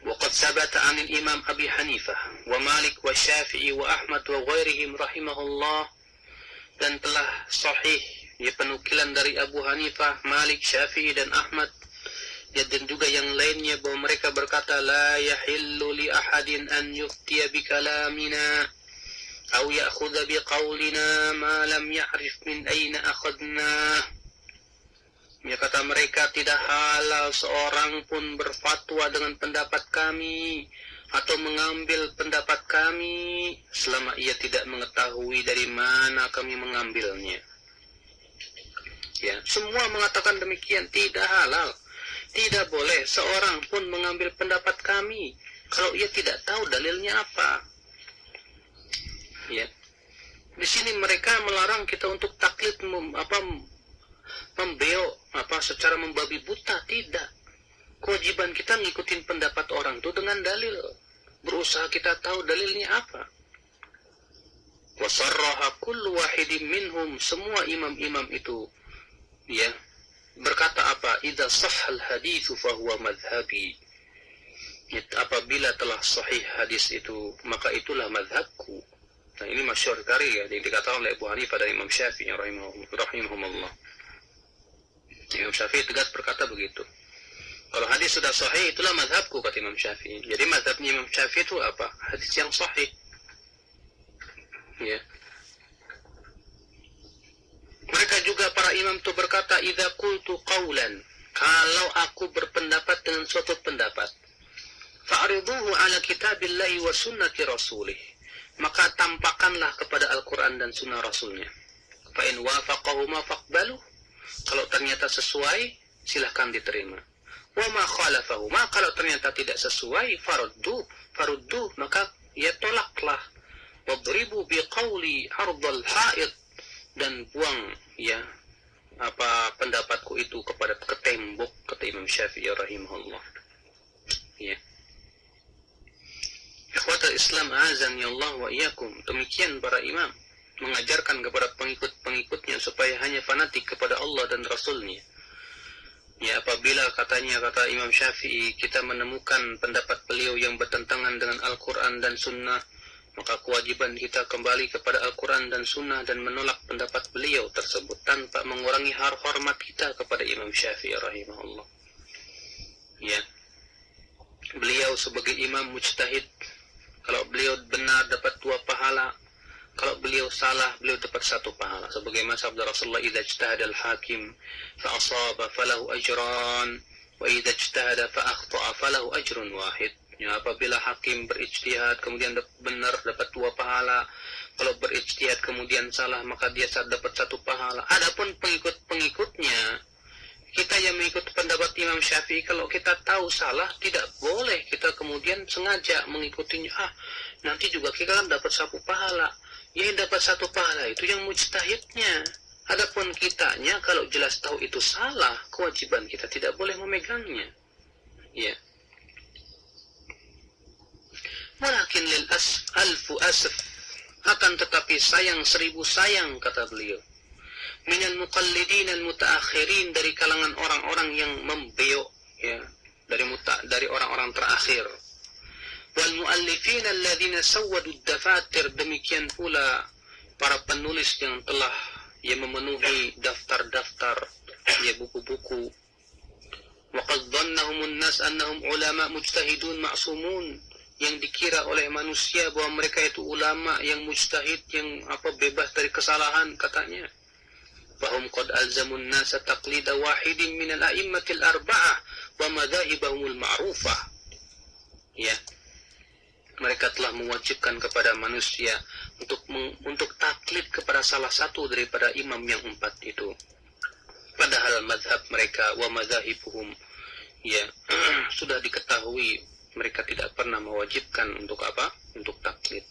وقد ثبت عن الإمام أبي حنيفة ومالك والشافعي وأحمد وغيرهم رحمه الله, dan telah sahih ya penukilan dari Abu Hanifah, Malik, Syafi'i dan Ahmad ya, dan juga yang lainnya bahwa mereka berkata la yahillu li ahadin an yuftiya bi kalamina aw ya'khudha bi qawlina ma lam ya'rif min aina akhadna. Ya, kata mereka tidak halal seorang pun berfatwa dengan pendapat kami atau mengambil pendapat kami selama ia tidak mengetahui dari mana kami mengambilnya. Ya, semua mengatakan demikian, tidak halal. Tidak boleh seorang pun mengambil pendapat kami kalau ia tidak tahu dalilnya apa. Ya. Di sini mereka melarang kita untuk taklid membeok secara membabi buta. Tidak. Kewajiban kita ngikutin pendapat orang itu dengan dalil. Berusaha kita tahu dalilnya apa. Wasarraha kullu wahidin minhum, semua imam-imam itu ya berkata apa? Idza sahhal haditsu fa huwa madhhabi. Apabila telah sahih hadis itu, maka itulah madhabku. Nah, ini masyhur sekali ya, yang dikatakan oleh Abu Hanifah dan Imam Syafi'i rahimahumullah. Imam Syafi'i tegas berkata begitu. Kalau hadis sudah sahih, itulah madhabku, kata Imam Syafi'i. Jadi madhabnya Imam Syafi'i itu apa? Hadis yang sahih. Ya. Mereka juga para imam itu berkata, idza qultu qawlan, kalau aku berpendapat dengan suatu pendapat, fa'riduhu ala kitabillahi wa sunnati rasulih, maka tampakkanlah kepada Al-Quran dan sunnah Rasulnya. Fa'in wafaqahuma faqbalu, kalau ternyata sesuai, silahkan diterima. Wa ma khalafahuma, kalau ternyata tidak sesuai, faruddu, maka ya tolaklah. Wadribu biqawli ardal ha'id, dan buang ya pendapatku itu ke tembok, kata Imam Syafi'i rahimahullah. Ya. Ikhwatul Islam azan ya Allah wa iyyakum, demikian para imam mengajarkan kepada pengikut-pengikutnya supaya hanya fanatik kepada Allah dan Rasulnya. Ya, apabila kata Imam Syafi'i kita menemukan pendapat beliau yang bertentangan dengan Al-Quran dan Sunnah, maka kewajiban kita kembali kepada Al-Quran dan Sunnah dan menolak pendapat beliau tersebut tanpa mengurangi hormat kita kepada Imam Syafi'i rahimahullah. Ya, beliau sebagai imam mujtahid, kalau beliau benar dapat 2 pahala, kalau beliau salah beliau dapat 1 pahala. Sebagaimana sabda Rasulullah, idza ijtahada al-hakim fa asaba falahu ajran wa idza ijtahada fa akhta'a falahu ajrun wahid. Ya, apabila hakim berijtihad kemudian benar dapat 2 pahala, kalau berijtihad kemudian salah maka dia dapat 1 pahala. Adapun pengikut-pengikutnya, kita yang mengikut pendapat Imam Syafi'i, kalau kita tahu salah, tidak boleh kita kemudian sengaja mengikutinya. Nanti juga kita kan dapat 1 pahala. Yang dapat 1 pahala itu yang mujtahidnya. Adapun kitanya, kalau jelas tahu itu salah, kewajiban kita tidak boleh memegangnya. Ya. Walakin lil alfu asf, akan tetapi sayang 1000 sayang, kata beliau, minal muqallidin al mutaakhirin, dari kalangan orang-orang yang membeok ya, dari orang-orang terakhir, wal muallifin alladzina sawwadu ad-dafatir, demikian pula para penulis yang telah ya memenuhi daftar-daftar ya buku-buku. Wa qad dhannahum an-nas annahum ulama mujtahidun ma'sumun, yang dikira oleh manusia bahwa mereka itu ulama yang mujtahid, yang bebas dari kesalahan, katanya. Fahum qad alzamun nasa taqlida wahidin min al-a'immatil arba'ah wa madhahibahumul ma'rufah. Ya. Mereka telah mewajibkan kepada manusia untuk taklid kepada salah satu daripada imam yang 4 itu. Padahal madhab mereka wa madhahibuhum ya sudah diketahui, mereka tidak pernah mewajibkan untuk taklid.